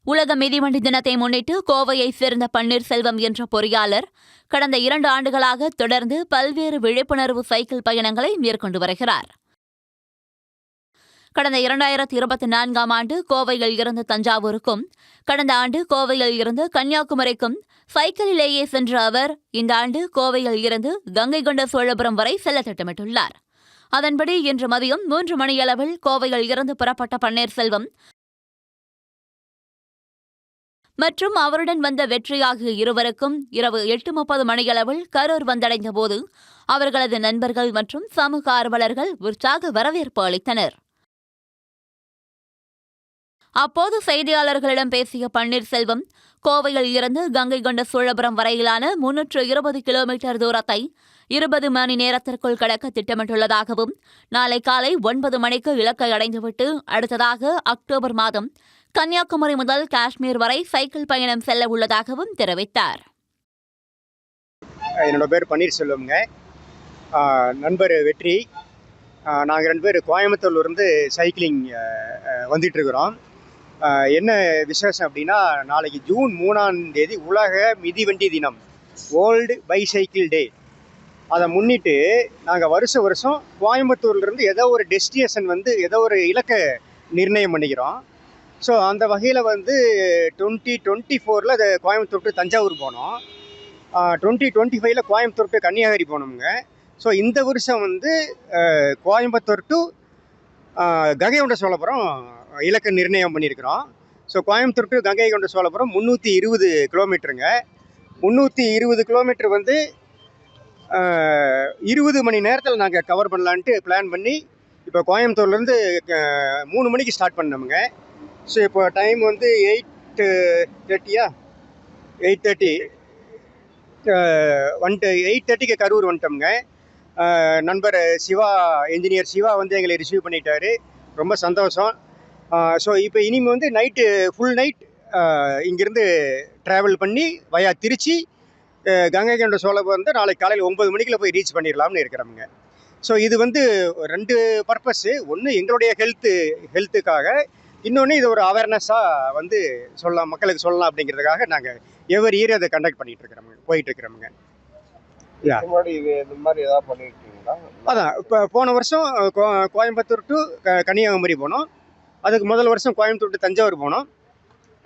உலக மிதிவண்டி தினத்தை முன்னிட்டு கோவையைச் சேர்ந்த பன்னீர்செல்வம் என்ற பொறியாளர் கடந்த 2 ஆண்டுகளாக தொடர்ந்து பல்வேறு விழிப்புணர்வு சைக்கிள் பயணங்களை மேற்கொண்டு வருகிறார். கடந்த 2024ஆம் ஆண்டு கோவையில் இருந்து தஞ்சாவூருக்கும், கடந்த ஆண்டு கோவையில் இருந்து கன்னியாகுமரிக்கும் சைக்கிளிலேயே சென்ற அவர் இந்த ஆண்டு கோவையில் இருந்து கங்கை கொண்ட சோழபுரம் வரை செல்ல திட்டமிட்டுள்ளார். அதன்படி இன்று மதியம் 3 மணியளவில் கோவையில் இருந்து புறப்பட்ட பன்னீர்செல்வம் மற்றும் அவருடன் வந்த வெற்றி ஆகிய இருவருக்கும் இரவு 8:30 மணியளவில் கரூர் வந்தடைந்த போது அவர்களது நண்பர்கள் மற்றும் சமூக ஆர்வலர்கள் உற்சாக வரவேற்பு அளித்தனர். அப்போது செய்தியாளர்களிடம் பேசிய பன்னீர்செல்வம், கோவையில் இருந்து கங்கை கொண்ட சோழபுரம் வரையிலான 320 கிலோமீட்டர் தூரத்தை 20 மணி நேரத்திற்குள் கடக்க திட்டமிட்டுள்ளதாகவும், நாளை காலை 9 மணிக்கு இலக்கை அடைந்துவிட்டு அடுத்ததாக அக்டோபர் மாதம் கன்னியாகுமரி முதல் காஷ்மீர் வரை சைக்கிள் பயணம் செல்ல உள்ளதாகவும் தெரிவித்தார். என்னோட பேர் பன்னீர்செல்வம்ங்க. நண்பர் வெற்றி. நாங்கள் 2 பேர் கோயம்புத்தூர்லேருந்து சைக்கிளிங் வந்துட்டுருக்குறோம். என்ன விசேஷம் அப்படின்னா, நாளைக்கு ஜூன் 3ஆம் தேதி உலக மிதிவண்டி தினம், வேர்ல்டு பைசைக்கிள் டே. அதை முன்னிட்டு நாங்கள் வருஷம் கோயம்புத்தூர்லேருந்து ஏதோ ஒரு டெஸ்டினேஷன் ஏதோ ஒரு இலக்கை நிர்ணயம் பண்ணிக்கிறோம். ஸோ அந்த வகையில் 2024 அது கோயம்புத்தூர் டு தஞ்சாவூர் போனோம். 2025 கோயம்புத்தூர் டு கன்னியாகுமரி போனோமுங்க. ஸோ இந்த வருஷம் கோயம்புத்தூர் டு கங்கை கொண்ட சோழபுரம் இலக்கு நிர்ணயம் பண்ணியிருக்கிறோம். So Coimbatore to Gangai Konda Cholapuram 320 கிலோமீட்டருங்க. 320 kilometre 20 மணி நேரத்தில் நாங்கள் கவர் பண்ணலான்ட்டு பிளான் பண்ணி இப்போ கோயம்புத்தூர்லேருந்து 3 மணிக்கு ஸ்டார்ட் பண்ணோமுங்க. ஸோ இப்போ டைம் 8:30 8:30க்கு கரூர் வந்துட்டோம்ங்க. நண்பர் சிவா, இன்ஜினியர் சிவா எங்களை ரிசீவ் பண்ணிட்டாரு. ரொம்ப சந்தோஷம். ஸோ இப்போ இனிமேல் நைட்டு ஃபுல் நைட் இங்கேருந்து ட்ராவல் பண்ணி வயா திருச்சி கங்கை கொண்ட சோழபுரம் நாளைக்கு காலையில் 9 மணிக்குள்ள போய் ரீச் பண்ணிடலாம்னு இருக்கிறோமுங்க. ஸோ இது 2 பர்பஸ்ஸு. ஒன்று எங்களுடைய ஹெல்த்துக்காக, இன்னொன்று இது ஒரு அவேர்னஸாக சொல்லலாம், மக்களுக்கு சொல்லலாம் அப்படிங்கிறதுக்காக நாங்கள் எவரி இயர் அதை கண்டக்ட் போயிட்டுருக்கிறோமுங்க. அதான் இப்போ போன வருஷம் கோயம்புத்தூர் டு கன்னியாகுமரி போனோம். அதுக்கு முதல் வருஷம் கோயம்புத்தூர் டு தஞ்சாவூர் போனோம்.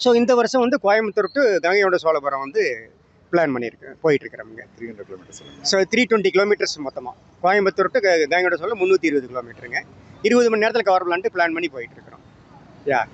ஸோ இந்த வருஷம் கோயம்புத்தூர் டு கங்கை கொண்ட சோழபுரம் பிளான் போயிட்டுருக்கிறோமுங்க. 300 கிலோமீட்டர்ஸ். ஸோ 320 கிலோமீட்டர்ஸ் மொத்தமாக கோயம்புத்தூர் டு கங்கை கொண்ட சோழ 320 கிலோமீட்டருங்க. 20 மணி நேரத்தில் கவர் பண்ணலான்ட்டு பிளான் பண்ணி போயிட்டுருக்கிறோம். Yeah.